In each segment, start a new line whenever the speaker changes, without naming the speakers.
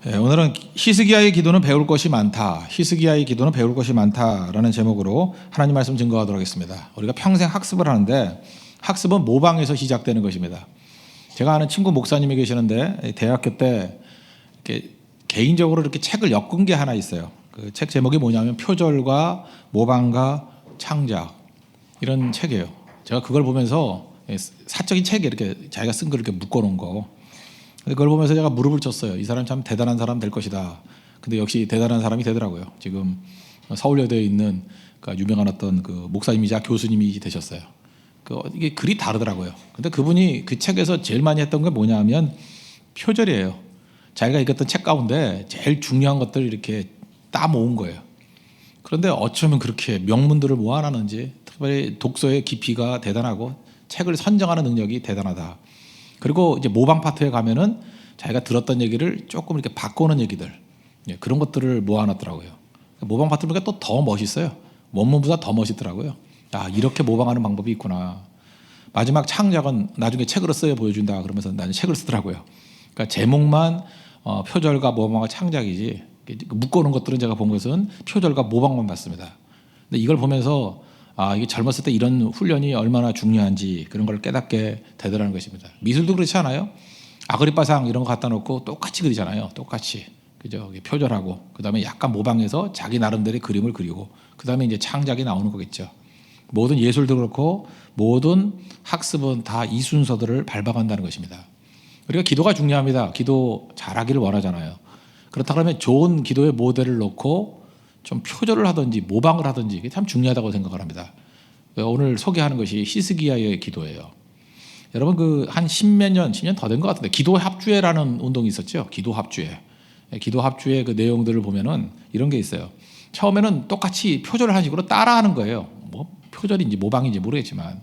네, 오늘은 히스기야의 기도는 배울 것이 많다. 히스기야의 기도는 배울 것이 많다라는 제목으로 하나님 말씀 증거하도록 하겠습니다. 우리가 평생 학습을 하는데 학습은 모방에서 시작되는 것입니다. 제가 아는 친구 목사님이 계시는데 대학교 때 이렇게 개인적으로 이렇게 책을 엮은 게 하나 있어요. 그 책 제목이 뭐냐면 표절과 모방과 창작 이런 책이에요. 제가 그걸 보면서 사적인 책에 이렇게 자기가 쓴 걸 이렇게 묶어놓은 거. 그걸 보면서 제가 무릎을 쳤어요. 이 사람 참 대단한 사람 될 것이다. 근데 역시 대단한 사람이 되더라고요. 지금 서울여대에 있는 유명한 어떤 그 목사님이자 교수님이 되셨어요. 이게 글이 다르더라고요. 근데 그분이 그 책에서 제일 많이 했던 게 뭐냐 하면 표절이에요. 자기가 읽었던 책 가운데 제일 중요한 것들을 이렇게 따 모은 거예요. 그런데 어쩌면 그렇게 명문들을 모아놨는지 특별히 독서의 깊이가 대단하고 책을 선정하는 능력이 대단하다. 그리고 이제 모방 파트에 가면은 자기가 들었던 얘기를 조금 이렇게 바꾸는 얘기들, 그런 것들을 모아놨더라고요. 모방 파트 보니까 또 더 멋있어요. 원문보다 더 멋있더라고요. 아, 이렇게 모방하는 방법이 있구나. 마지막 창작은 나중에 책으로 써야 보여준다. 그러면서 나는 책을 쓰더라고요. 그러니까 제목만 표절과 모방과 창작이지 묶어놓은 것들은 제가 본 것은 표절과 모방만 봤습니다. 근데 이걸 보면서 이게 젊었을 때 이런 훈련이 얼마나 중요한지 그런 걸 깨닫게 되더라는 것입니다. 미술도 그렇지 않아요? 아그리빠상 이런 거 갖다 놓고 똑같이 그리잖아요. 똑같이. 그죠? 표절하고 그다음에 약간 모방해서 자기 나름대로의 그림을 그리고 그다음에 이제 창작이 나오는 거겠죠. 모든 예술도 그렇고 모든 학습은 다 이 순서들을 밟아간다는 것입니다. 우리가 기도가 중요합니다. 기도 잘하기를 원하잖아요. 그렇다 그러면 좋은 기도의 모델을 놓고 좀 표절을 하든지 모방을 하든지 이게 참 중요하다고 생각을 합니다. 오늘 소개하는 것이 히스기야의 기도예요. 여러분 한 10몇 년, 10년 더 된 것 같은데 기도 합주회라는 운동이 있었죠. 기도 합주회. 기도 합주회 그 내용들을 보면은 이런 게 있어요. 처음에는 똑같이 표절을 한 식으로 따라하는 거예요. 뭐 표절인지 모방인지 모르겠지만.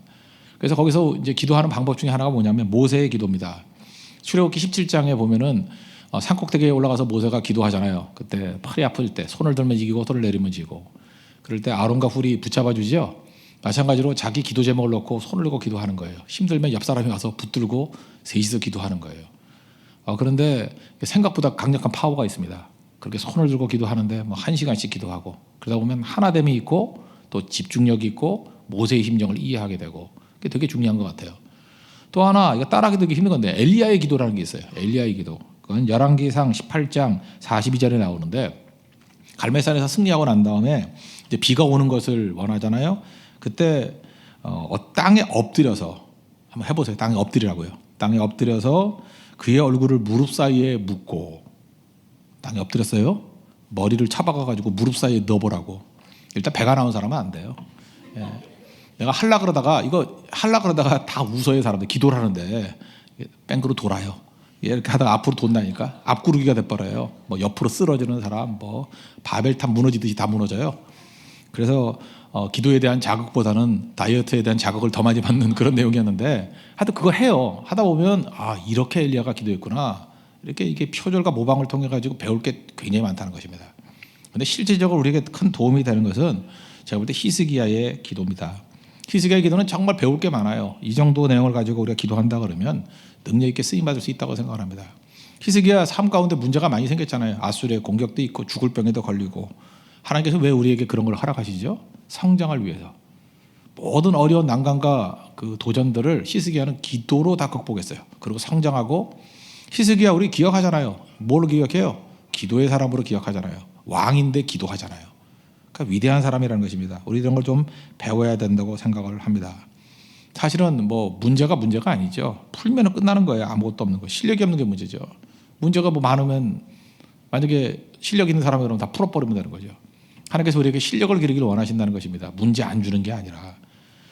그래서 거기서 이제 기도하는 방법 중에 하나가 뭐냐면 모세의 기도입니다. 출애굽기 17장에 보면은 산꼭대기에 올라가서 모세가 기도하잖아요. 그때 팔이 아플 때 손을 들면 이기고 손을 내리면 지고 그럴 때 아론과 훌이 붙잡아 주죠. 마찬가지로 자기 기도 제목을 놓고 손을 들고 기도하는 거예요. 힘들면 옆 사람이 와서 붙들고 셋이서 기도하는 거예요. 그런데 생각보다 강력한 파워가 있습니다. 그렇게 손을 들고 기도하는데 뭐 1시간씩 기도하고 그러다 보면 하나됨이 있고 또 집중력이 있고 모세의 심정을 이해하게 되고 그게 되게 중요한 것 같아요. 또 하나 이거 따라하기 되게 힘든 건데 엘리야의 기도라는 게 있어요. 엘리야의 기도. 그건 열왕기상 18장 42절에 나오는데 갈멜산에서 승리하고 난 다음에 이제 비가 오는 것을 원하잖아요. 그때 땅에 엎드려서 한번 해보세요. 땅에 엎드리라고요. 땅에 엎드려서 그의 얼굴을 무릎 사이에 묻고 땅에 엎드렸어요. 머리를 쳐박아가지고 무릎 사이에 넣어보라고. 일단 배가 나온 사람은 안 돼요. 예. 내가 할라 그러다가 다 웃어요. 사람들 기도를 하는데 뺑그로 돌아요. 이렇게 하다가 앞으로 돈다니까 앞구르기가 돼버려요. 뭐 옆으로 쓰러지는 사람, 뭐 바벨탑 무너지듯이 다 무너져요. 그래서 기도에 대한 자극보다는 다이어트에 대한 자극을 더 많이 받는 그런 내용이었는데 하여튼 그거 해요. 하다 보면 이렇게 엘리야가 기도했구나. 이렇게 이게 표절과 모방을 통해 가지고 배울 게 굉장히 많다는 것입니다. 그런데 실질적으로 우리에게 큰 도움이 되는 것은 제가 볼 때 히스기야의 기도입니다. 히스기야의 기도는 정말 배울 게 많아요. 이 정도 내용을 가지고 우리가 기도한다 그러면 능력 있게 쓰임 받을 수 있다고 생각합니다. 히스기야 삶 가운데 문제가 많이 생겼잖아요. 아수르의 공격도 있고 죽을 병에도 걸리고 하나님께서 왜 우리에게 그런 걸 허락하시죠? 성장을 위해서. 모든 어려운 난관과 그 도전들을 히스기야는 기도로 다 극복했어요. 그리고 성장하고 히스기야 우리 기억하잖아요. 뭘 기억해요? 기도의 사람으로 기억하잖아요. 왕인데 기도하잖아요. 그러니까 위대한 사람이라는 것입니다. 우리 이런 걸 좀 배워야 된다고 생각을 합니다. 사실은 뭐 문제가 아니죠. 풀면은 끝나는 거예요. 아무것도 없는 거. 실력이 없는 게 문제죠. 문제가 뭐 많으면 만약에 실력 있는 사람들은 다 풀어버리면 되는 거죠. 하나님께서 우리에게 실력을 기르기를 원하신다는 것입니다. 문제 안 주는 게 아니라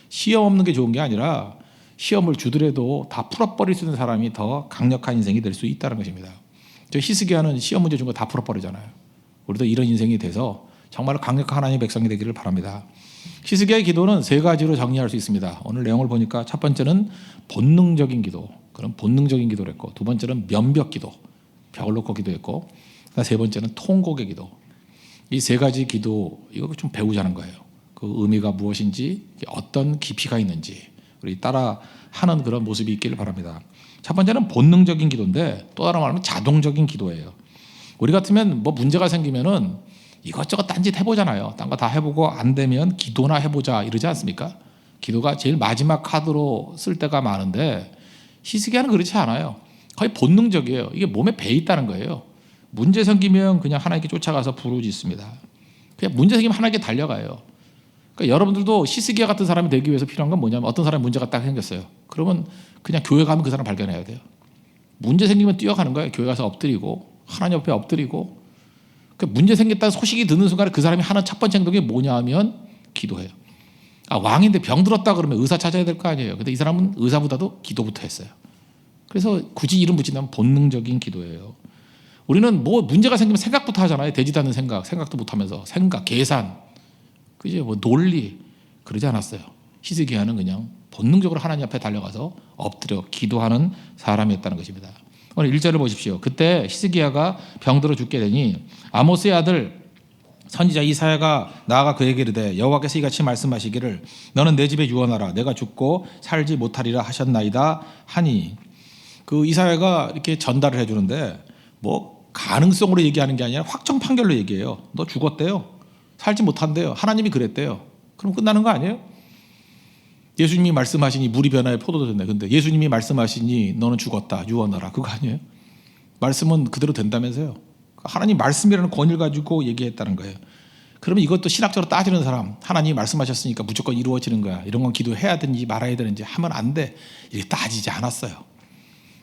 시험 없는 게 좋은 게 아니라 시험을 주더라도 다 풀어버릴 수 있는 사람이 더 강력한 인생이 될 수 있다는 것입니다. 저 히스기야는 시험 문제 준 거 다 풀어버리잖아요. 우리도 이런 인생이 돼서 정말 강력한 하나님의 백성이 되기를 바랍니다. 히스기야의 기도는 세 가지로 정리할 수 있습니다. 오늘 내용을 보니까 첫 번째는 본능적인 기도, 그런 본능적인 기도를 했고 두 번째는 면벽 기도, 벽을 놓고 기도했고 세 번째는 통곡의 기도. 이 세 가지 기도 이거 좀 배우자는 거예요. 그 의미가 무엇인지 어떤 깊이가 있는지 우리 따라 하는 그런 모습이 있기를 바랍니다. 첫 번째는 본능적인 기도인데 또 하나 말하면 자동적인 기도예요. 우리 같으면 뭐 문제가 생기면은 이것저것 딴짓 해보잖아요. 딴 거 다 해보고 안 되면 기도나 해보자 이러지 않습니까? 기도가 제일 마지막 카드로 쓸 때가 많은데 히스기야는 그렇지 않아요. 거의 본능적이에요. 이게 몸에 배 있다는 거예요. 문제 생기면 그냥 하나님께 쫓아가서 부르짖습니다. 그냥 문제 생기면 하나님께 달려가요. 그러니까 여러분들도 히스기야 같은 사람이 되기 위해서 필요한 건 뭐냐면 어떤 사람이 문제가 딱 생겼어요. 그러면 그냥 교회 가면 그 사람 발견해야 돼요. 문제 생기면 뛰어가는 거예요. 교회 가서 엎드리고 하나님 옆에 엎드리고 문제 생겼다는 소식이 듣는 순간에 그 사람이 하는 첫 번째 행동이 뭐냐 하면 기도해요. 왕인데 병 들었다 그러면 의사 찾아야 될 거 아니에요. 근데 이 사람은 의사보다도 기도부터 했어요. 그래서 굳이 이름 붙인다면 본능적인 기도예요. 우리는 뭐 문제가 생기면 생각부터 하잖아요. 되지도 않는 생각도 못하면서 생각, 계산, 그죠? 뭐 논리 그러지 않았어요. 히스기야는 그냥 본능적으로 하나님 앞에 달려가서 엎드려 기도하는 사람이었다는 것입니다. 오늘 1절을 보십시오. 그때 히스기야가 병들어 죽게 되니 아모스의 아들 선지자 이사야가 나아가 그에게 이르되 여호와께서 이같이 말씀하시기를 너는 내 집에 유언하라 내가 죽고 살지 못하리라 하셨나이다 하니 그 이사야가 이렇게 전달을 해주는데 뭐 가능성으로 얘기하는 게 아니라 확정 판결로 얘기해요. 너 죽었대요. 살지 못한대요. 하나님이 그랬대요. 그럼 끝나는 거 아니에요? 예수님이 말씀하시니 물이 변하여 포도도 된다. 근데 예수님이 말씀하시니 너는 죽었다. 유언하라. 그거 아니에요? 말씀은 그대로 된다면서요. 하나님 말씀이라는 권위를 가지고 얘기했다는 거예요. 그러면 이것도 신학적으로 따지는 사람 하나님이 말씀하셨으니까 무조건 이루어지는 거야. 이런 건 기도해야 되는지 말아야 되는지 하면 안 돼. 이렇게 따지지 않았어요.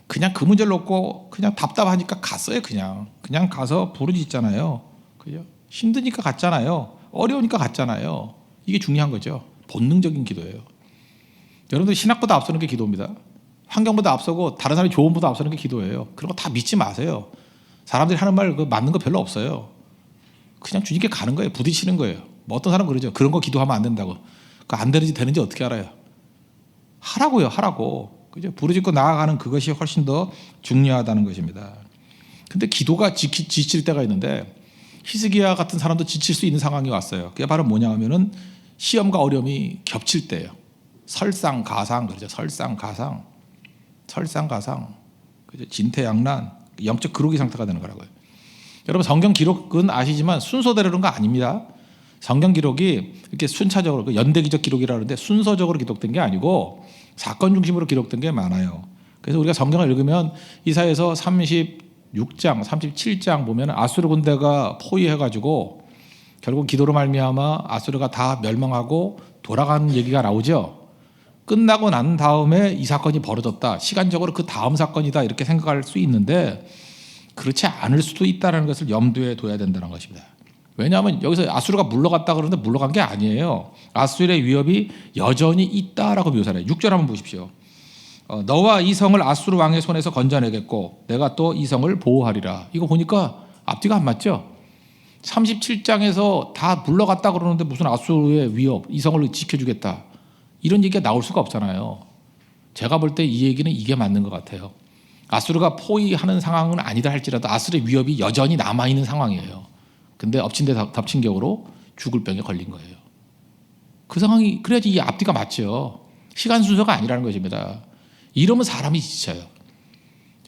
그냥 그 문제를 놓고 그냥 답답하니까 갔어요. 그냥 가서 부르짖잖아요. 그죠? 힘드니까 갔잖아요. 어려우니까 갔잖아요. 이게 중요한 거죠. 본능적인 기도예요. 여러분들 신학보다 앞서는 게 기도입니다. 환경보다 앞서고 다른 사람의 조언보다 앞서는 게 기도예요. 그런 거 다 믿지 마세요. 사람들이 하는 말 맞는 거 별로 없어요. 그냥 주님께 가는 거예요. 부딪히는 거예요. 뭐 어떤 사람은 그러죠. 그런 거 기도하면 안 된다고. 안 되는지 어떻게 알아요? 하라고요. 하라고. 그죠? 부르짖고 나아가는 그것이 훨씬 더 중요하다는 것입니다. 근데 기도가 지칠 때가 있는데 히스기야 같은 사람도 지칠 수 있는 상황이 왔어요. 그게 바로 뭐냐 하면은 시험과 어려움이 겹칠 때예요. 설상가상 그러죠. 설상가상. 그죠? 진퇴양난, 영적 그로기 상태가 되는 거라고요. 여러분 성경 기록은 아시지만 순서대로 그런 거 아닙니다. 성경 기록이 이렇게 순차적으로 연대기적 기록이라 하는데 순서적으로 기록된 게 아니고 사건 중심으로 기록된 게 많아요. 그래서 우리가 성경을 읽으면 이사야서 36장, 37장 보면 아수르 군대가 포위해가지고 결국 기도로 말미암아 아수르가 다 멸망하고 돌아가는 얘기가 나오죠. 끝나고 난 다음에 이 사건이 벌어졌다. 시간적으로 그 다음 사건이다 이렇게 생각할 수 있는데 그렇지 않을 수도 있다는 것을 염두에 둬야 된다는 것입니다. 왜냐하면 여기서 아수르가 물러갔다 그러는데 물러간 게 아니에요. 아수르의 위협이 여전히 있다라고 묘사해요. 6절 한번 보십시오. 너와 이 성을 아수르 왕의 손에서 건져내겠고 내가 또 이 성을 보호하리라. 이거 보니까 앞뒤가 안 맞죠? 37장에서 다 물러갔다 그러는데 무슨 아수르의 위협, 이 성을 지켜주겠다. 이런 얘기가 나올 수가 없잖아요. 제가 볼 때 이 얘기는 이게 맞는 것 같아요. 아수르가 포위하는 상황은 아니다 할지라도 아수르의 위협이 여전히 남아있는 상황이에요. 근데 엎친 데 덮친 격으로 죽을 병에 걸린 거예요. 그 상황이 그래야지 이 앞뒤가 맞죠. 시간 순서가 아니라는 것입니다. 이러면 사람이 지쳐요.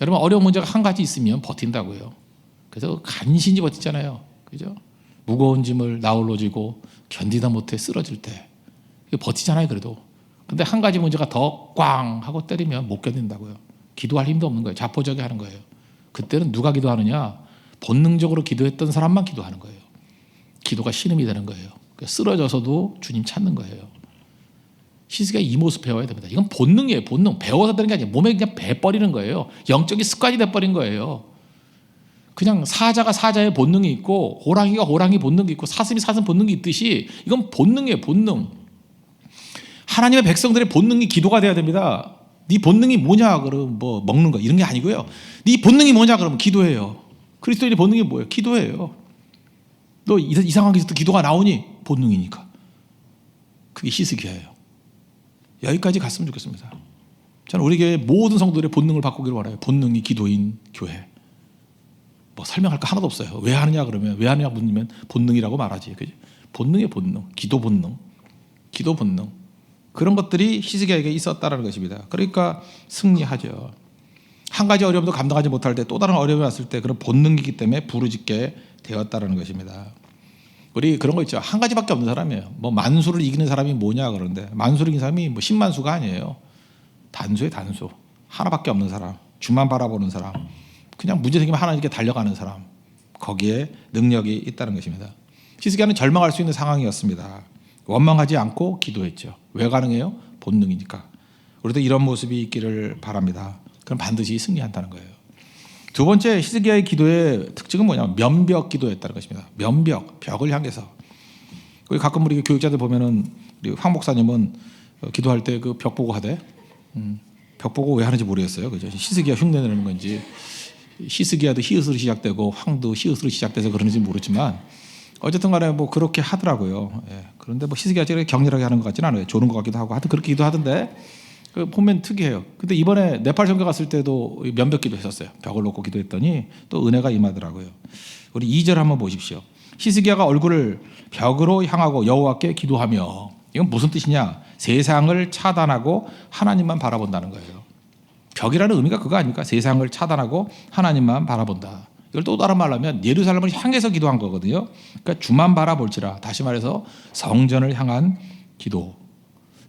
여러분 어려운 문제가 한 가지 있으면 버틴다고요. 그래서 간신히 버티잖아요. 그죠? 무거운 짐을 나홀로 지고 견디다 못해 쓰러질 때 버티잖아요. 그래도. 근데 한 가지 문제가 더 꽝 하고 때리면 못 견딘다고요. 기도할 힘도 없는 거예요. 자포자기 하는 거예요. 그때는 누가 기도하느냐? 본능적으로 기도했던 사람만 기도하는 거예요. 기도가 신음이 되는 거예요. 쓰러져서도 주님 찾는 거예요. 히스기야 이 모습 배워야 됩니다. 이건 본능이에요. 본능. 배워서 되는 게 아니에요. 몸에 그냥 배버리는 거예요. 영적인 습관이 돼버린 거예요. 그냥 사자가 사자의 본능이 있고 호랑이가 호랑이 본능이 있고 사슴이 사슴 본능이 있듯이 이건 본능이에요. 본능. 하나님의 백성들의 본능이 기도가 돼야 됩니다. 네 본능이 뭐냐 그러면 뭐 먹는 거 이런 게 아니고요. 네 본능이 뭐냐 그러면 기도해요. 그리스도인의 본능이 뭐예요? 기도해요. 너 이 상황에서 또 기도가 나오니 본능이니까. 그게 히스기야예요. 여기까지 갔으면 좋겠습니다. 저는 우리 교회 모든 성도들의 본능을 바꾸기를 원해요. 본능이 기도인 교회. 뭐 설명할 거 하나도 없어요. 왜 하느냐 그러면 왜 하느냐 묻으면 본능이라고 말하지. 그죠? 본능의 본능, 기도 본능, 기도 본능. 그런 것들이 히스기야에게 있었다라는 것입니다. 그러니까 승리하죠. 한 가지 어려움도 감당하지 못할 때 또 다른 어려움이 왔을 때 그런 본능이기 때문에 부르짖게 되었다라는 것입니다. 우리 그런 거 있죠. 한 가지밖에 없는 사람이에요. 뭐 만수를 이기는 사람이 뭐냐 그러는데 만수를 이기는 사람이 뭐 10만 수가 아니에요. 단수의 단수. 하나밖에 없는 사람. 주만 바라보는 사람. 그냥 문제 생기면 하나님께 달려가는 사람. 거기에 능력이 있다는 것입니다. 히스기야는 절망할 수 있는 상황이었습니다. 원망하지 않고 기도했죠. 왜 가능해요? 본능이니까. 우리도 이런 모습이 있기를 바랍니다. 그럼 반드시 승리한다는 거예요. 두 번째 히스기야의 기도의 특징은 뭐냐면 면벽 기도였다는 것입니다. 면벽, 벽을 향해서. 가끔 우리 교육자들 보면은 우리 황 목사님은 기도할 때 그 벽 보고 하대. 벽 보고 왜 하는지 모르겠어요. 그죠? 히스기야 흉내내는 건지 히스기야도 히읗으로 시작되고 황도 히읗으로 시작돼서 그러는지 모르지만 어쨌든 간에 뭐 그렇게 하더라고요. 예. 그런데 뭐 히스기야 저렇게 격렬하게 하는 것 같지는 않아요. 조는 것 같기도 하고 하여튼 그렇게 기도하던데 그 보면 특이해요. 근데 이번에 네팔 선교 갔을 때도 면벽 기도 했었어요. 벽을 놓고 기도했더니 또 은혜가 임하더라고요. 우리 2절 한번 보십시오. 히스기야가 얼굴을 벽으로 향하고 여호와께 기도하며 이건 무슨 뜻이냐? 세상을 차단하고 하나님만 바라본다는 거예요. 벽이라는 의미가 그거 아닙니까? 세상을 차단하고 하나님만 바라본다. 이걸 또 다른 말로 하면 예루살렘을 향해서 기도한 거거든요. 그러니까 주만 바라볼지라. 다시 말해서 성전을 향한 기도.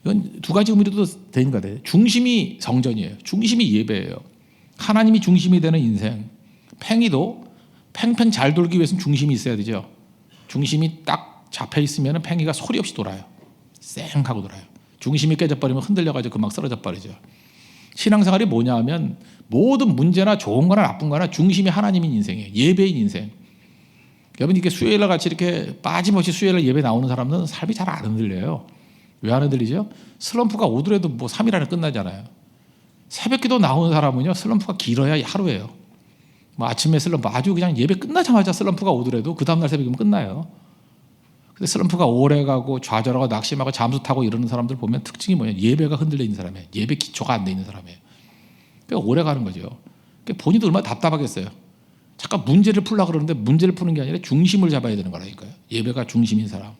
이건 두 가지 의미로도 되는 것 같아요. 중심이 성전이에요. 중심이 예배예요. 하나님이 중심이 되는 인생. 팽이도 팽팽 잘 돌기 위해서는 중심이 있어야 되죠. 중심이 딱 잡혀 있으면 팽이가 소리 없이 돌아요. 쌩 하고 돌아요. 중심이 깨져버리면 흔들려가지고 금방 쓰러져 버리죠. 신앙생활이 뭐냐 하면 모든 문제나 좋은 거나 나쁜 거나 중심이 하나님인 인생이에요. 예배인 인생. 여러분 이렇게 수요일날 같이 이렇게 빠짐없이 수요일날 예배 나오는 사람들은 삶이 잘 안 흔들려요. 왜 안 흔들리죠? 슬럼프가 오더라도 뭐 3일 안에 끝나잖아요. 새벽기도 나오는 사람은요 슬럼프가 길어야 하루예요. 뭐 아침에 슬럼프 아주 그냥 예배 끝나자마자 슬럼프가 오더라도 그 다음날 새벽이면 끝나요. 근데 슬럼프가 오래가고 좌절하고 낙심하고 잠수 타고 이러는 사람들 보면 특징이 뭐냐? 예배가 흔들려 있는 사람이에요. 예배 기초가 안 돼 있는 사람이에요. 그러니까 오래 가는 거죠. 그러니까 본인도 얼마나 답답하겠어요. 잠깐 문제를 풀려고 그러는데 문제를 푸는 게 아니라 중심을 잡아야 되는 거라니까요. 예배가 중심인 사람.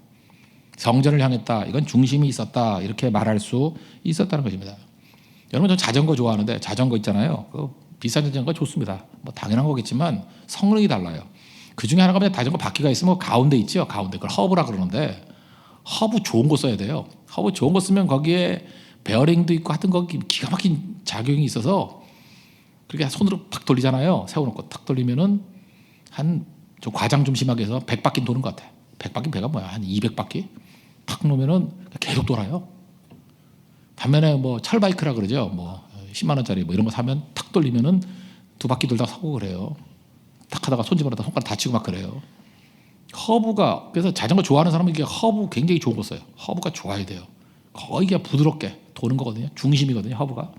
성전을 향했다. 이건 중심이 있었다. 이렇게 말할 수 있었다는 것입니다. 여러분 전 자전거 좋아하는데 자전거 있잖아요. 그 비싼 자전거 좋습니다. 뭐 당연한 거겠지만 성능이 달라요. 그 중에 하나가 자전거 바퀴가 있으면 가운데 있죠. 가운데 그걸 허브라 그러는데 허브 좋은 거 써야 돼요. 허브 좋은 거 쓰면 거기에 베어링도 있고 하여튼 거기 기가 막힌 작용이 있어서 그렇게 손으로 팍 돌리잖아요. 세워놓고 탁 돌리면은 좀 과장 좀 심하게 해서 100바퀴 도는 것 같아. 100바퀴 배가 뭐야? 한 200바퀴 탁 놓으면은 계속 돌아요. 반면에 뭐 철바이크라 그러죠. 뭐 10만 원짜리 뭐 이런 거 사면 탁 돌리면은 2바퀴 돌다가 서고 그래요. 탁 하다가 손집어넣다 손가락 다치고 막 그래요. 허브가 그래서 자전거 좋아하는 사람은 이게 허브 굉장히 좋은 거 써요. 허브가 좋아야 돼요. 거의 그냥 부드럽게 도는 거거든요. 중심이거든요. 허브가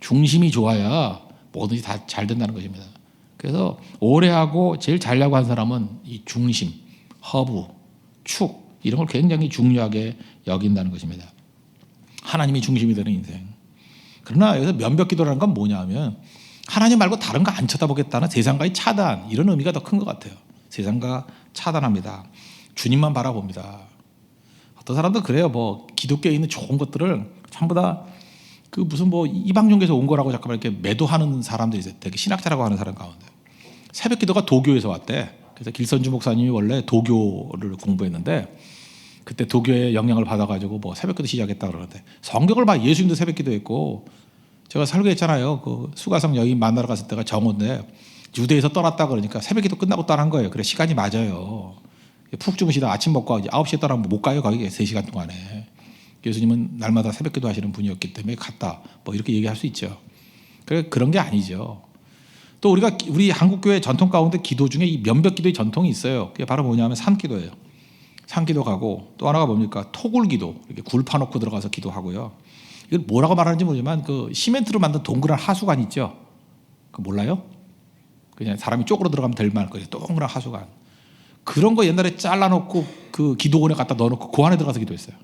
중심이 좋아야 뭐든지 다 잘 된다는 것입니다. 그래서 오래 하고 제일 잘하고 한 사람은 이 중심, 허브, 축 이런 걸 굉장히 중요하게 여긴다는 것입니다. 하나님이 중심이 되는 인생. 그러나 여기서 면벽기도라는 건 뭐냐면 하나님 말고 다른 거 안 쳐다보겠다는 세상과의 차단 이런 의미가 더 큰 것 같아요. 세상과 차단합니다. 주님만 바라봅니다. 어떤 사람도 그래요. 뭐 기독교에 있는 좋은 것들을 전부 다 그 무슨 뭐 이방종교에서 온 거라고 잠깐만 이렇게 매도하는 사람들이 있어요. 되게 신학자라고 하는 사람 가운데 새벽기도가 도교에서 왔대. 그래서 길선주 목사님이 원래 도교를 공부했는데 그때 도교의 영향을 받아가지고 뭐 새벽기도 시작했다 그러는데 성경을 봐 예수님도 새벽기도했고 제가 설교했잖아요. 그 수가성 여인 만나러 갔을 때가 정오인데 유대에서 떠났다 그러니까 새벽기도 끝나고 떠난 거예요. 그래 시간이 맞아요. 푹 주무시다 아침 먹고 이제 9시에 떠나면 못 가요. 거기 3시간 동안에. 예수님은 날마다 새벽기도 하시는 분이었기 때문에 갔다. 뭐 이렇게 얘기할 수 있죠. 그런 게 아니죠. 또 우리 한국교회 전통 가운데 기도 중에 이 면벽기도의 전통이 있어요. 그게 바로 뭐냐면 산기도예요. 산기도 가고 또 하나가 뭡니까? 토굴기도. 이렇게 굴 파놓고 들어가서 기도하고요. 이걸 뭐라고 말하는지 모르지만 그 시멘트로 만든 동그란 하수관 있죠. 그 몰라요? 그냥 사람이 쪽으로 들어가면 될 만한 거예요. 동그란 하수관. 그런 거 옛날에 잘라놓고 그 기도원에 갖다 넣어놓고 그 안에 들어가서 기도했어요.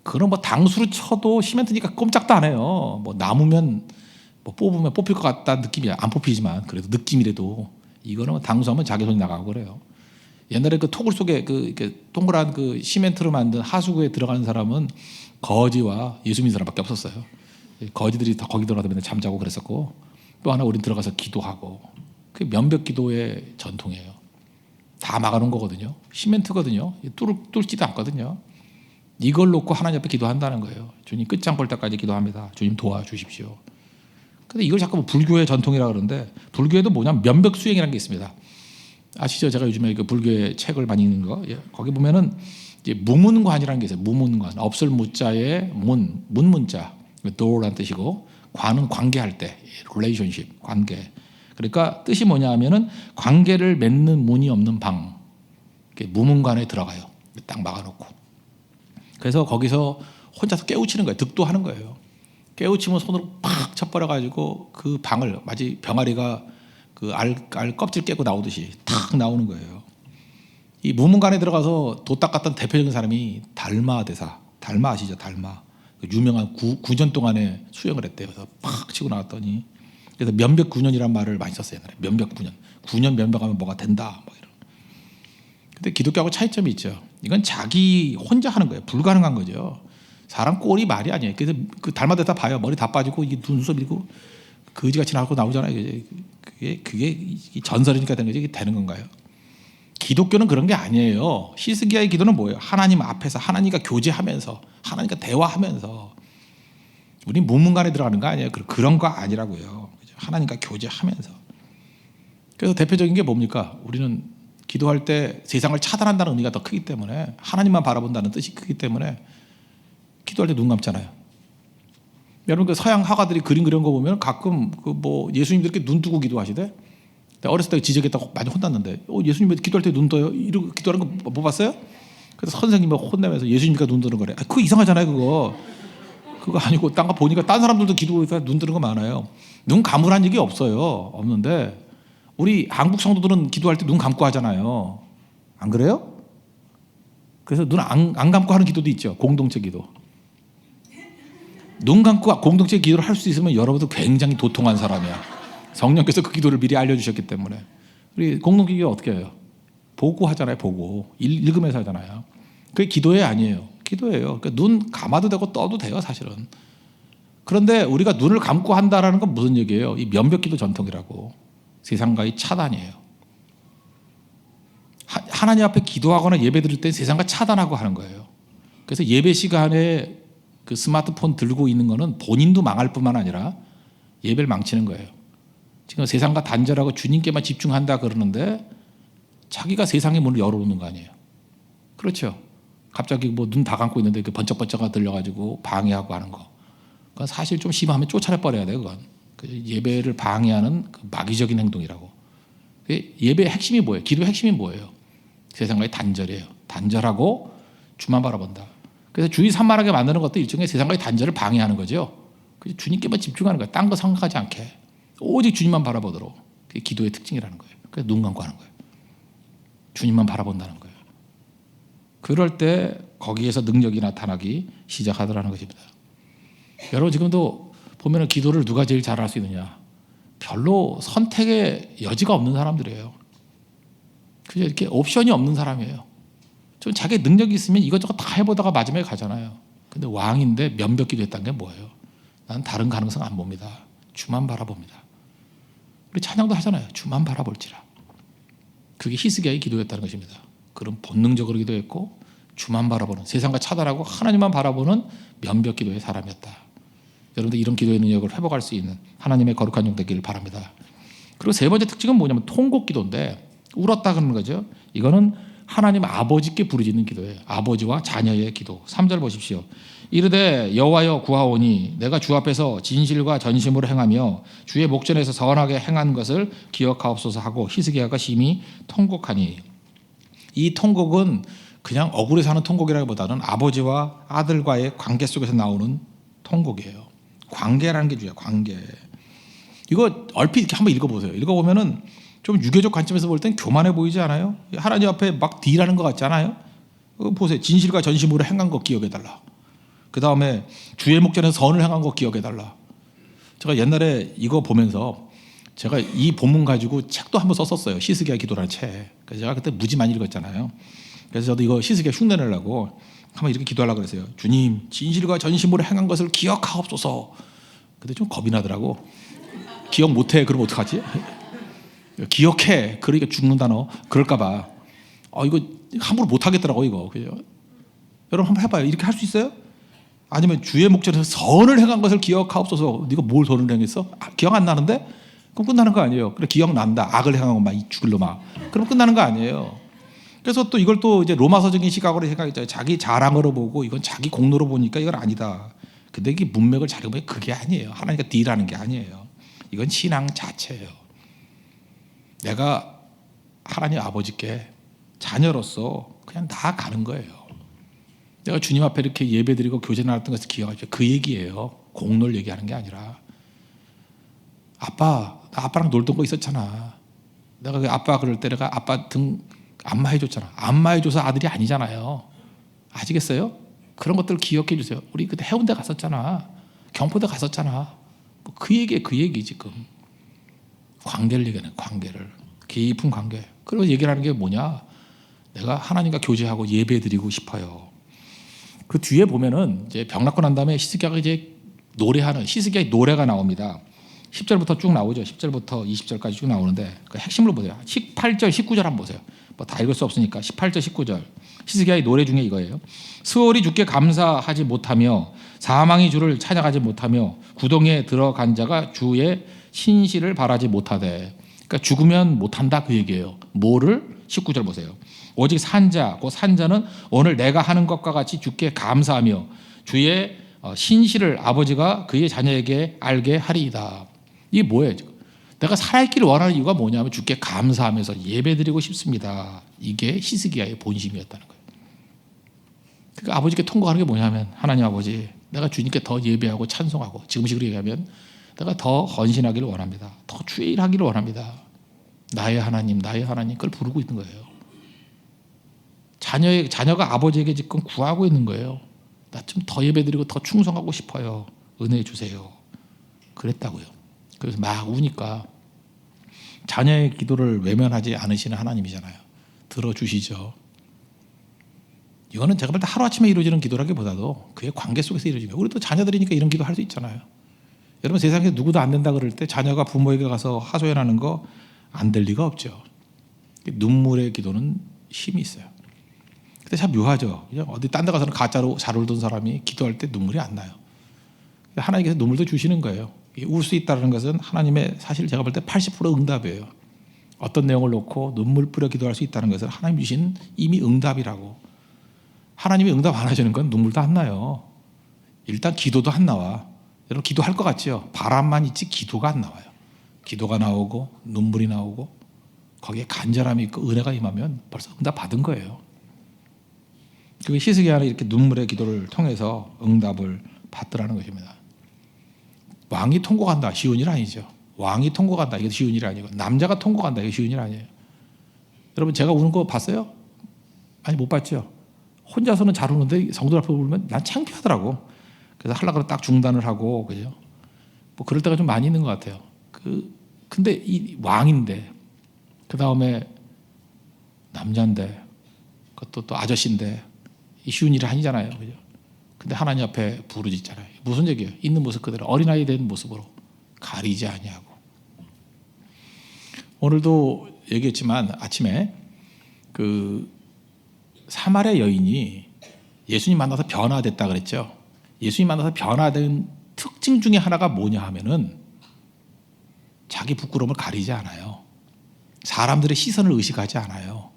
그런 뭐 당수로 쳐도 시멘트니까 꼼짝도 안 해요. 뭐 나무면 뭐 뽑으면 뽑힐 것 같다는 느낌이 안 뽑히지만 그래도 느낌이라도 이거는 당수하면 자기 손이 나가고 그래요. 옛날에 그 토굴 속에 그 이렇게 동그란 그 시멘트로 만든 하수구에 들어가는 사람은 거지와 예수 믿는 사람밖에 없었어요. 거지들이 다 거기 들어가다 맨날 잠자고 그랬었고 또 하나 우린 들어가서 기도하고. 그게 면벽기도의 전통이에요. 다 막아놓은 거거든요. 시멘트거든요. 뚫지도 않거든요. 이걸 놓고 하나님 앞에 기도한다는 거예요. 주님 끝장 볼 때까지 기도합니다. 주님 도와주십시오. 근데 이걸 자꾸 불교의 전통이라 그러는데, 불교에도 뭐냐면 면벽수행이라는 게 있습니다. 아시죠? 제가 요즘에 그 불교의 책을 많이 읽는 거. 예. 거기 보면은 이제 무문관이라는 게 있어요. 무문관. 없을 무자에 문자. door라는 뜻이고, 관은 관계할 때, relationship, 관계. 그러니까 뜻이 뭐냐 하면은 관계를 맺는 문이 없는 방. 무문관에 들어가요. 딱 막아놓고. 그래서 거기서 혼자서 깨우치는 거예요. 득도하는 거예요. 깨우치면 손으로 팍 쳐버려가지고 그 방을 마치 병아리가 그 알 껍질 깨고 나오듯이 탁 나오는 거예요. 이 무문관에 들어가서 도 닦았던 대표적인 사람이 달마 대사. 달마 아시죠? 달마. 그 유명한 9년 동안에 수행을 했대요. 그래서 팍 치고 나왔더니, 그래서 면벽 9년이란 말을 많이 썼어요. 옛날에. 면벽 9년. 9년 면벽하면 뭐가 된다. 뭐 이런. 근데 기독교하고 차이점이 있죠. 이건 자기 혼자 하는 거예요. 불가능한 거죠. 사람 꼴이 말이 아니에요. 그래서 그 달마대사 봐요. 머리 다 빠지고 이게 눈썹 밀고 거지같이 나고 나오잖아요. 그게 전설이니까 되는 거지. 이게 되는 건가요? 기독교는 그런 게 아니에요. 히스기야의 기도는 뭐예요? 하나님 앞에서 하나님과 교제하면서, 하나님과 대화하면서. 우리 무문관에 들어가는 거 아니에요. 그런 거 아니라고요. 하나님과 교제하면서. 그래서 대표적인 게 뭡니까? 우리는 기도할 때 세상을 차단한다는 의미가 더 크기 때문에, 하나님만 바라본다는 뜻이 크기 때문에 기도할 때 눈 감잖아요. 여러분 그 서양 화가들이 그림 그린 거 보면 가끔 그 뭐 예수님들 이렇게 눈 뜨고 기도하시대. 어렸을 때 지적했다고 많이 혼났는데, 예수님 왜 기도할 때 눈 떠요? 이러고 기도하는 거 못 봤어요? 그래서 선생님이 혼내면서 예수님이니까 눈 뜨는 거래. 그거 이상하잖아요, 그거. 그거 아니고 딴 거 보니까 딴 사람들도 기도해서 눈 뜨는 거 많아요. 눈 감으란 얘기 없어요. 없는데 우리 한국 성도들은 기도할 때 눈 감고 하잖아요. 안 그래요? 그래서 눈 안 감고 하는 기도도 있죠. 공동체 기도. 눈 감고 공동체 기도를 할 수 있으면 여러분도 굉장히 도통한 사람이야. 성령께서 그 기도를 미리 알려주셨기 때문에. 우리 공동체 기도 어떻게 해요? 보고 하잖아요. 보고 읽으면서 하잖아요. 그게 기도예요, 아니에요? 기도예요. 그러니까 눈 감아도 되고 떠도 돼요, 사실은. 그런데 우리가 눈을 감고 한다라는 건 무슨 얘기예요? 이 면벽기도 전통이라고. 세상과의 차단이에요. 하나님 앞에 기도하거나 예배 드릴 때 세상과 차단하고 하는 거예요. 그래서 예배 시간에 그 스마트폰 들고 있는 거는 본인도 망할 뿐만 아니라 예배를 망치는 거예요. 지금 세상과 단절하고 주님께만 집중한다 그러는데 자기가 세상의 문을 열어놓는 거 아니에요. 그렇죠. 갑자기 뭐 눈 다 감고 있는데 그 번쩍번쩍 들려가지고 방해하고 하는 거. 그건 사실 좀 심하면 쫓아내버려야 돼요. 그건. 예배를 방해하는 그 마귀적인 행동이라고. 예배의 핵심이 뭐예요? 기도의 핵심이 뭐예요? 세상과의 단절이에요. 단절하고 주만 바라본다. 그래서 주의 산만하게 만드는 것도 일종의 세상과의 단절을 방해하는 거죠. 주님께만 집중하는 거예요. 딴 거 생각하지 않게. 오직 주님만 바라보도록. 그게 기도의 특징이라는 거예요. 그래서 눈 감고 하는 거예요. 주님만 바라본다는 거예요. 그럴 때 거기에서 능력이 나타나기 시작하더라는 것입니다. 여러분 지금도 보면 기도를 누가 제일 잘할 수 있느냐? 별로 선택의 여지가 없는 사람들이에요. 그죠? 이렇게 옵션이 없는 사람이에요. 좀 자기 능력이 있으면 이것저것 다 해보다가 마지막에 가잖아요. 근데 왕인데 면벽기도 했다는 게 뭐예요? 난 다른 가능성 안 봅니다. 주만 바라봅니다. 우리 찬양도 하잖아요. 주만 바라볼지라. 그게 히스기야의 기도였다는 것입니다. 그런 본능적으로 기도했고 주만 바라보는, 세상과 차단하고 하나님만 바라보는 면벽기도의 사람이었다. 여러분들 이런 기도의 능력을 회복할 수 있는 하나님의 거룩한 종 되기를 바랍니다. 그리고 세 번째 특징은 뭐냐면 통곡기도인데, 울었다 그러는 거죠. 이거는 하나님 아버지께 부르짖는 기도예요. 아버지와 자녀의 기도. 3절 보십시오. 이르되 여호와여 구하오니 내가 주 앞에서 진실과 전심으로 행하며 주의 목전에서 선하게 행한 것을 기억하옵소서 하고 히스기야가 심히 통곡하니. 이 통곡은 그냥 억울해 사는 통곡이라기보다는 아버지와 아들과의 관계 속에서 나오는 통곡이에요. 관계라는 게 중요해요. 관계. 이거 얼핏 이렇게 한번 읽어보세요. 읽어보면은 좀 유교적 관점에서 볼 땐 교만해 보이지 않아요? 하나님 앞에 막 딜하는 것 같지 않아요? 보세요. 진실과 전심으로 행한 거 기억해달라. 그 다음에 주의 목전에서 선을 행한 거 기억해달라. 제가 옛날에 이거 보면서 제가 이 본문 가지고 책도 한번 썼었어요. 히스기야 기도라는 책. 그래서 제가 그때 무지 많이 읽었잖아요. 그래서 저도 이거 히스기야 흉내내려고 한번 이렇게 기도하려고 그랬어요. 주님, 진실과 전심으로 행한 것을 기억하옵소서. 근데 좀 겁이 나더라고. 기억 못해. 그러면 어떡하지? 기억해. 그러니까 죽는다 너. 그럴까봐. 이거 함부로 못하겠더라고 이거. 그죠? 여러분 한번 해봐요. 이렇게 할 수 있어요? 아니면 주의 목전에서 선을 행한 것을 기억하옵소서. 네가 뭘 선을 행했어? 기억 안 나는데? 그럼 끝나는 거 아니에요. 그래 기억난다. 악을 행한 것만 죽을 놈아. 그럼 끝나는 거 아니에요. 그래서 또 이걸 또 이제 로마서적인 시각으로 생각했죠. 자기 자랑으로 보고 이건 자기 공로로 보니까 이건 아니다. 근데 이게 문맥을 잘 보면 그게 아니에요. 하나님과 딜하는 게 아니에요. 이건 신앙 자체예요. 내가 하나님 아버지께 자녀로서 그냥 나아가는 거예요. 내가 주님 앞에 이렇게 예배드리고 교제 나눴던 것을 기억하죠. 그 얘기예요. 공로를 얘기하는 게 아니라 나 아빠랑 놀던 거 있었잖아. 내가 그 아빠 그럴 때 내가 아빠 등 안마해줬잖아. 안마해줘서 아들이 아니잖아요. 아시겠어요? 그런 것들을 기억해 주세요. 우리 그때 해운대 갔었잖아. 경포대 갔었잖아. 그 얘기 지금. 관계를 얘기하는 관계를. 깊은 관계. 그리고 얘기를 하는 게 뭐냐? 내가 하나님과 교제하고 예배드리고 싶어요. 그 뒤에 보면은 이제 병 낫고 난 다음에 히스기야가 이제 노래하는 히스기야의 노래가 나옵니다. 10절부터 쭉 나오죠. 10절부터 20절까지 쭉 나오는데 그 핵심을 보세요. 18절, 19절 한번 보세요. 뭐 다 읽을 수 없으니까 18절, 19절. 히스기야의 노래 중에 이거예요. 스월이 주께 감사하지 못하며 사망이 주를 찬양하지 못하며 구덩이에 들어간 자가 주의 신실을 바라지 못하되. 그러니까 죽으면 못한다 그 얘기예요. 뭐를? 19절 보세요. 오직 산자, 그 산자는 오늘 내가 하는 것과 같이 주께 감사하며 주의 신실을 아버지가 그의 자녀에게 알게 하리이다. 이게 뭐예요? 내가 살아있기를 원하는 이유가 뭐냐면 주께 감사하면서 예배드리고 싶습니다. 이게 히스기야의 본심이었다는 거예요. 그러니까 아버지께 통곡하는 게 뭐냐면 하나님 아버지 내가 주님께 더 예배하고 찬송하고 지금식으로 얘기하면 내가 더 헌신하기를 원합니다. 더 주일하기를 원합니다. 나의 하나님 그걸 부르고 있는 거예요. 자녀가 아버지에게 지금 구하고 있는 거예요. 나 좀 더 예배드리고 더 충성하고 싶어요. 은혜 주세요. 그랬다고요. 그래서 막 우니까 자녀의 기도를 외면하지 않으시는 하나님이잖아요. 들어주시죠. 이거는 제가 볼 때 하루아침에 이루어지는 기도라기보다도 그의 관계 속에서 이루어지는 거예요. 우리도 자녀들이니까 이런 기도 할 수 있잖아요. 여러분 세상에 누구도 안 된다 그럴 때 자녀가 부모에게 가서 하소연하는 거 안 될 리가 없죠. 눈물의 기도는 힘이 있어요. 근데 참 묘하죠. 어디 딴 데 가서는 가짜로 잘 울던 사람이 기도할 때 눈물이 안 나요. 하나님께서 눈물도 주시는 거예요. 울 수 있다는 것은 하나님의 사실 제가 볼 때 80% 응답이에요. 어떤 내용을 놓고 눈물 뿌려 기도할 수 있다는 것은 하나님 주신 이미 응답이라고. 하나님이 응답 안 하시는 건 눈물도 안 나요. 일단 기도도 안 나와. 여러분 기도할 것 같죠? 바람만 있지 기도가 안 나와요. 기도가 나오고 눈물이 나오고 거기에 간절함이 있고 은혜가 임하면 벌써 응답 받은 거예요. 그 히스기야는 이렇게 눈물의 기도를 통해서 응답을 받더라는 것입니다. 왕이 통곡한다 쉬운 일 아니죠. 왕이 통곡한다 이게 쉬운 일이 아니고 남자가 통곡한다 이게 쉬운 일 아니에요. 여러분 제가 우는 거 봤어요? 아니 못 봤죠. 혼자서는 잘 우는데 성도 앞에 울면 난 창피하더라고. 그래서 하려고 딱 중단을 하고 그죠. 뭐 그럴 때가 좀 많이 있는 것 같아요. 근데 이 왕인데 그 다음에 남자인데 그것도 또 아저씨인데 쉬운 일이 아니잖아요. 그죠? 근데 하나님 앞에 부르짖잖아요. 무슨 얘기예요? 있는 모습 그대로 어린아이 된 모습으로 가리지 아니하고. 오늘도 얘기했지만 아침에 그 사마리아 여인이 예수님 만나서 변화됐다 그랬죠. 예수님 만나서 변화된 특징 중에 하나가 뭐냐 하면은 자기 부끄러움을 가리지 않아요. 사람들의 시선을 의식하지 않아요.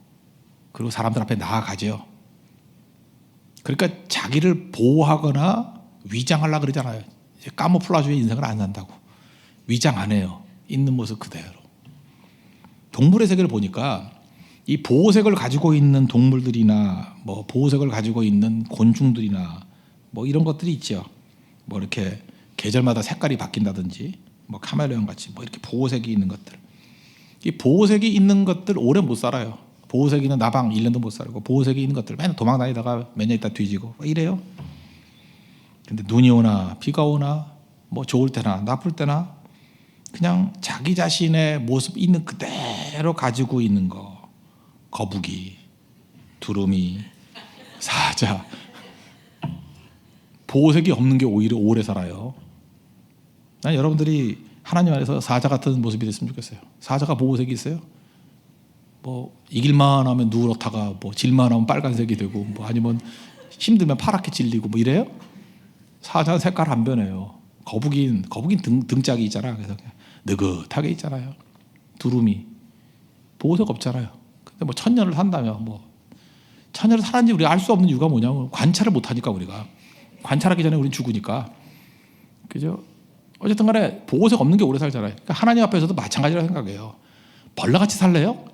그리고 사람들 앞에 나아가죠. 그러니까 자기를 보호하거나 위장하려고 그러잖아요. 카모플라주의 인생을 안 산다고. 위장 안 해요. 있는 모습 그대로. 동물의 세계를 보니까 이 보호색을 가지고 있는 동물들이나 뭐 보호색을 가지고 있는 곤충들이나 뭐 이런 것들이 있죠. 뭐 이렇게 계절마다 색깔이 바뀐다든지 뭐 카멜레온 같이 뭐 이렇게 보호색이 있는 것들. 이 보호색이 있는 것들 오래 못 살아요. 보호색이 있는 나방 1년도 못 살고 보호색이 있는 것들 맨날 도망 다니다가 몇 년 있다 뒤지고 이래요. 근데 눈이 오나 비가 오나 뭐 좋을 때나 나쁠 때나 그냥 자기 자신의 모습 있는 그대로 가지고 있는 거. 거북이, 두루미, 사자. 보호색이 없는 게 오히려 오래 살아요. 난 여러분들이 하나님 안에서 사자 같은 모습이 됐으면 좋겠어요. 사자가 보호색이 있어요? 뭐 이길만 하면 누렇다가 뭐 질만 하면 빨간색이 되고 뭐 아니면 힘들면 파랗게 질리고 뭐 이래요? 사자는 색깔 안 변해요. 거북이는 등짝이 있잖아. 그래서 그냥 느긋하게 있잖아요. 두루미 보호색 없잖아요. 근데 뭐 천년을 산다면 뭐 천년을 살았는지 우리가 알 수 없는 이유가 뭐냐면 관찰을 못하니까 우리가 관찰하기 전에 우리는 죽으니까 그죠? 어쨌든 간에 보호색 없는 게 오래 살잖아요. 그러니까 하나님 앞에서도 마찬가지라고 생각해요. 벌레같이 살래요?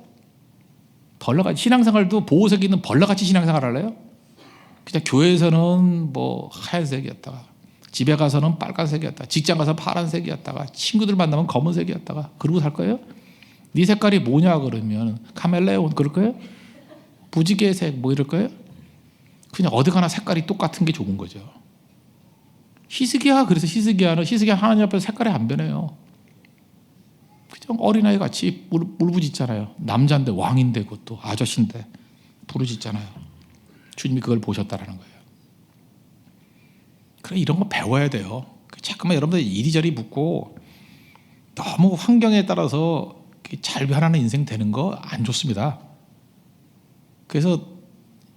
벌레같이 신앙생활도 보호색이 있는 벌레같이 신앙생활 할래요? 그냥 교회에서는 뭐 하얀색이었다가 집에 가서는 빨간색이었다가 직장 가서 파란색이었다가 친구들 만나면 검은색이었다가 그러고 살 거예요? 네 색깔이 뭐냐 그러면 카멜레온 그럴 거예요? 무지개색 뭐 이럴 거예요? 그냥 어디 가나 색깔이 똑같은 게 좋은 거죠. 그래서 히스기야 하나님 앞에서 색깔이 안 변해요. 그냥 어린아이 같이 울부짖잖아요. 남자인데 왕인데 그것도 아저씨인데 부르짖잖아요. 주님이 그걸 보셨다라는 거예요. 그래 이런 거 배워야 돼요. 잠깐만 여러분들 이리저리 묻고 너무 환경에 따라서 잘 변하는 인생 되는 거 안 좋습니다. 그래서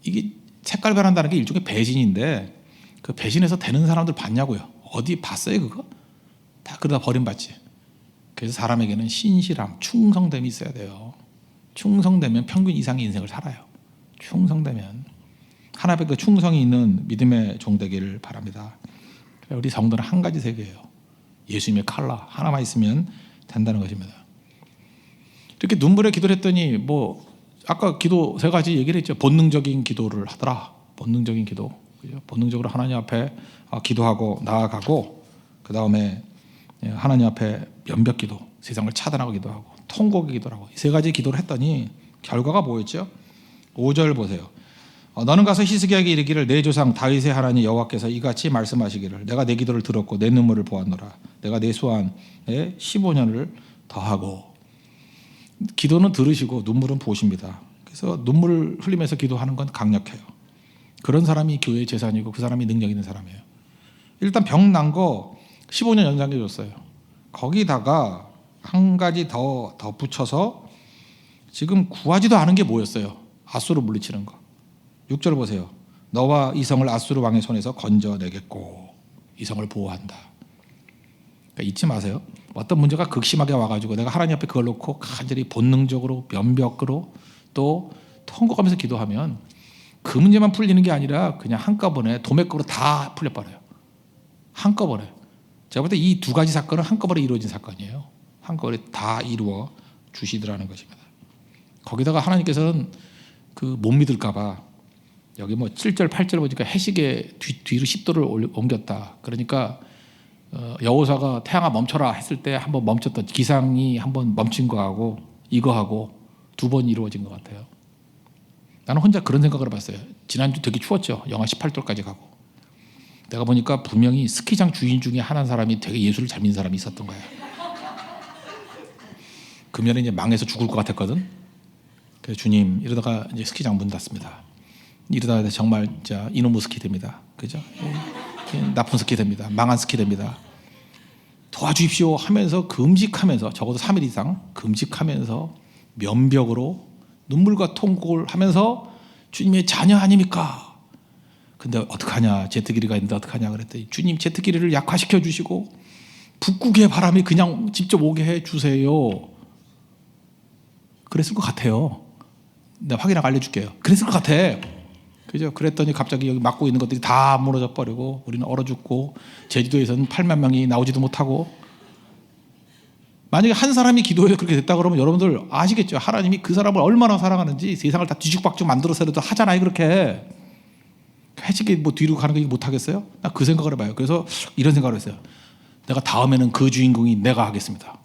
이게 색깔 변한다는 게 일종의 배신인데 그 배신해서 되는 사람들 봤냐고요. 어디 봤어요 그거? 다 그러다 버림받지. 그래서 사람에게는 신실함, 충성됨이 있어야 돼요. 충성되면 평균 이상의 인생을 살아요. 충성되면 하나님께 그 충성이 있는 믿음의 종 되기를 바랍니다. 우리 성도는 한 가지 세계예요. 예수님의 칼라 하나만 있으면 된다는 것입니다. 이렇게 눈물에 기도를 했더니 뭐 아까 기도 세 가지 얘기를 했죠. 본능적인 기도를 하더라. 본능적인 기도. 본능적으로 하나님 앞에 기도하고 나아가고 그 다음에 하나님 앞에 면벽 기도, 세상을 차단하고 기도하고 통곡의 기도를 하고 이 세 가지 기도를 했더니 결과가 뭐였죠? 5절 보세요. 너는 가서 히스기야에게 이르기를 내 조상 다윗의 하나님 여호와께서 이같이 말씀하시기를 내가 내 기도를 들었고 내 눈물을 보았노라. 내가 내 소원에 15년을 더하고. 기도는 들으시고 눈물은 보십니다. 그래서 눈물을 흘리면서 기도하는 건 강력해요. 그런 사람이 교회의 재산이고 그 사람이 능력 있는 사람이에요. 일단 병 난 거 15년 연장해 줬어요. 거기다가 한 가지 더 붙여서 지금 구하지도 않은 게 뭐였어요? 아수르 물리치는 거. 6절 보세요. 너와 이 성을 아수르 왕의 손에서 건져내겠고 이 성을 보호한다. 그러니까 잊지 마세요. 어떤 문제가 극심하게 와가지고 내가 하나님 앞에 그걸 놓고 간절히 본능적으로 면벽으로 또 통곡하면서 기도하면 그 문제만 풀리는 게 아니라 그냥 한꺼번에 도매급으로 다 풀려버려요. 한꺼번에. 제가 볼 때 이 두 가지 사건은 한꺼번에 이루어진 사건이에요. 한꺼번에 다 이루어 주시더라는 것입니다. 거기다가 하나님께서는 그 못 믿을까 봐 여기 뭐 7절 8절 보니까 해시계 뒤로 10도를 옮겼다. 그러니까 여호사가 태양아 멈춰라 했을 때 한번 멈췄던 기상이 한번 멈춘 거하고 이거하고 두 번 이루어진 것 같아요. 나는 혼자 그런 생각을 해봤어요. 지난주 되게 추웠죠. 영하 18도까지 가고. 내가 보니까 분명히 스키장 주인 중에 한 사람이 되게 예수를 잘 믿는 사람이 있었던 거야. 금년에 이제 망해서 죽을 것 같았거든. 그래서 주님 이러다가 이제 스키장 문 닫습니다. 이러다가 정말 진짜 이놈의 스키 됩니다. 그죠? 나쁜 스키 됩니다. 망한 스키 됩니다. 도와주십시오 하면서 금식하면서 적어도 3일 이상 금식하면서 면벽으로 눈물과 통곡을 하면서 주님의 자녀 아닙니까? 근데 어떡하냐 제트기리가 있는데 어떡하냐 그랬더니 주님 제트기리를 약화시켜 주시고 북극의 바람이 그냥 직접 오게 해 주세요. 그랬을 것 같아요. 내가 확인하고 알려줄게요. 그랬을 것 같아. 그죠? 그랬더니 갑자기 여기 막고 있는 것들이 다 무너져 버리고 우리는 얼어 죽고 제주도에서는 8만 명이 나오지도 못하고. 만약에 한 사람이 기도해서 그렇게 됐다 그러면 여러분들 아시겠죠? 하나님이 그 사람을 얼마나 사랑하는지 세상을 다 뒤죽박죽 만들어서라도 하잖아요. 그렇게 해지게 뭐 뒤로 가는 거 못 하겠어요? 나 그 생각을 해봐요. 그래서 이런 생각을 했어요. 내가 다음에는 그 주인공이 내가 하겠습니다.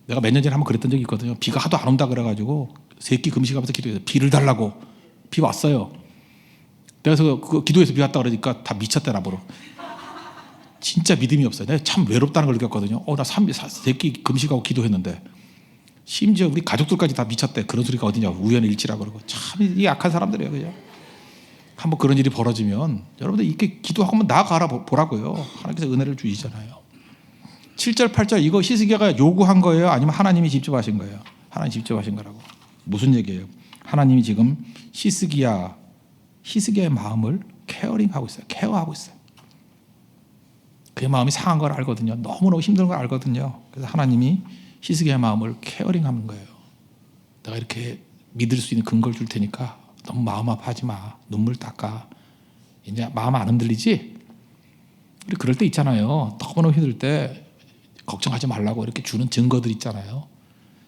내가 몇 년 전에 한번 그랬던 적이 있거든요. 비가 하도 안 온다 그래가지고 세끼 금식하면서 기도해서 비를 달라고. 비 왔어요. 그래서 그 기도해서 비 왔다 그러니까 다 미쳤대 나보러. 진짜 믿음이 없어요. 내가 참 외롭다는 걸 느꼈거든요. 나 3끼 금식하고 기도했는데 심지어 우리 가족들까지 다 미쳤대. 그런 소리가 어디냐. 우연의 일치라 그러고. 참 이 약한 사람들이에요. 그죠? 한번 그런 일이 벌어지면 여러분들 이렇게 기도하고 한번 나아가라 보라고요. 하나님께서 은혜를 주시잖아요. 7절 8절 이거 히스기야가 요구한 거예요? 아니면 하나님이 직접 하신 거예요? 하나님이 직접 하신 거라고. 무슨 얘기예요? 하나님이 지금 히스기야의 마음을 케어링하고 있어요. 케어하고 있어요. 그의 마음이 상한 걸 알거든요. 너무너무 힘든 걸 알거든요. 그래서 하나님이 히스기야의 마음을 케어링하는 거예요. 내가 이렇게 믿을 수 있는 근거를 줄 테니까 너무 마음 아파하지 마. 눈물 닦아. 이제 마음 안 흔들리지? 우리 그럴 때 있잖아요. 너무너무 힘들 때 걱정하지 말라고 이렇게 주는 증거들 있잖아요.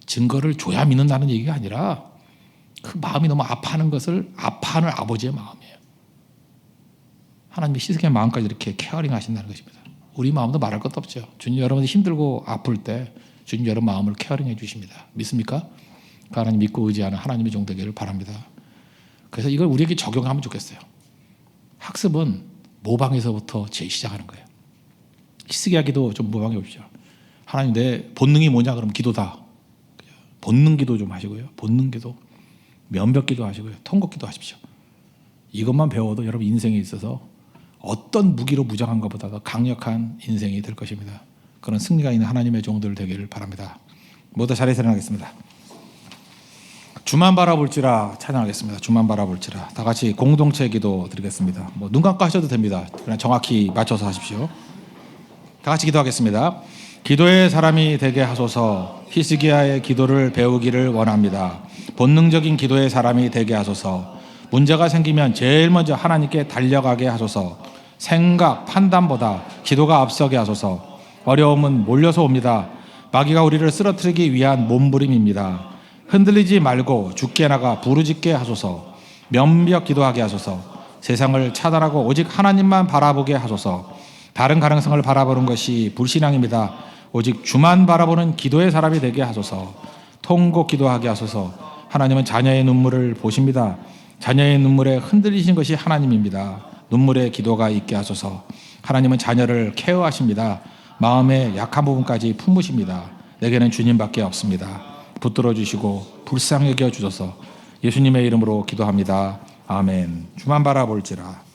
증거를 줘야 믿는다는 얘기가 아니라 그 마음이 너무 아파하는 것을 아파하는 아버지의 마음이에요. 하나님이 히스기야의 마음까지 이렇게 케어링 하신다는 것입니다. 우리 마음도 말할 것도 없죠. 주님 여러분이 힘들고 아플 때 주님 여러분 마음을 케어링해 주십니다. 믿습니까? 그 하나님 믿고 의지하는 하나님의 종 되기를 바랍니다. 그래서 이걸 우리에게 적용하면 좋겠어요. 학습은 모방에서부터 시작하는 거예요. 히스기야 기도 좀 모방해 보십시오. 하나님 내 본능이 뭐냐 그러면 기도다. 본능 기도 좀 하시고요. 본능 기도, 면벽 기도 하시고요. 통곡 기도 하십시오. 이것만 배워도 여러분 인생에 있어서 어떤 무기로 무장한 것보다 더 강력한 인생이 될 것입니다. 그런 승리가 있는 하나님의 종들 되기를 바랍니다. 모두 자리에서 일어나겠습니다. 주만 바라볼지라 찬양하겠습니다. 주만 바라볼지라. 다 같이 공동체 기도 드리겠습니다. 눈 감고 하셔도 됩니다. 그냥 정확히 맞춰서 하십시오. 다 같이 기도하겠습니다. 기도의 사람이 되게 하소서. 히스기야의 기도를 배우기를 원합니다. 본능적인 기도의 사람이 되게 하소서. 문제가 생기면 제일 먼저 하나님께 달려가게 하소서. 생각, 판단보다 기도가 앞서게 하소서. 어려움은 몰려서 옵니다. 마귀가 우리를 쓰러뜨리기 위한 몸부림입니다. 흔들리지 말고 죽게 나가 부르짖게 하소서. 면벽 기도하게 하소서. 세상을 차단하고 오직 하나님만 바라보게 하소서. 다른 가능성을 바라보는 것이 불신앙입니다. 오직 주만 바라보는 기도의 사람이 되게 하소서. 통곡 기도하게 하소서. 하나님은 자녀의 눈물을 보십니다. 자녀의 눈물에 흔들리신 것이 하나님입니다. 눈물의 기도가 있게 하소서. 하나님은 자녀를 케어하십니다. 마음의 약한 부분까지 품으십니다. 내게는 주님밖에 없습니다. 붙들어 주시고 불쌍히 여겨 주셔서 예수님의 이름으로 기도합니다. 아멘. 주만 바라볼지라.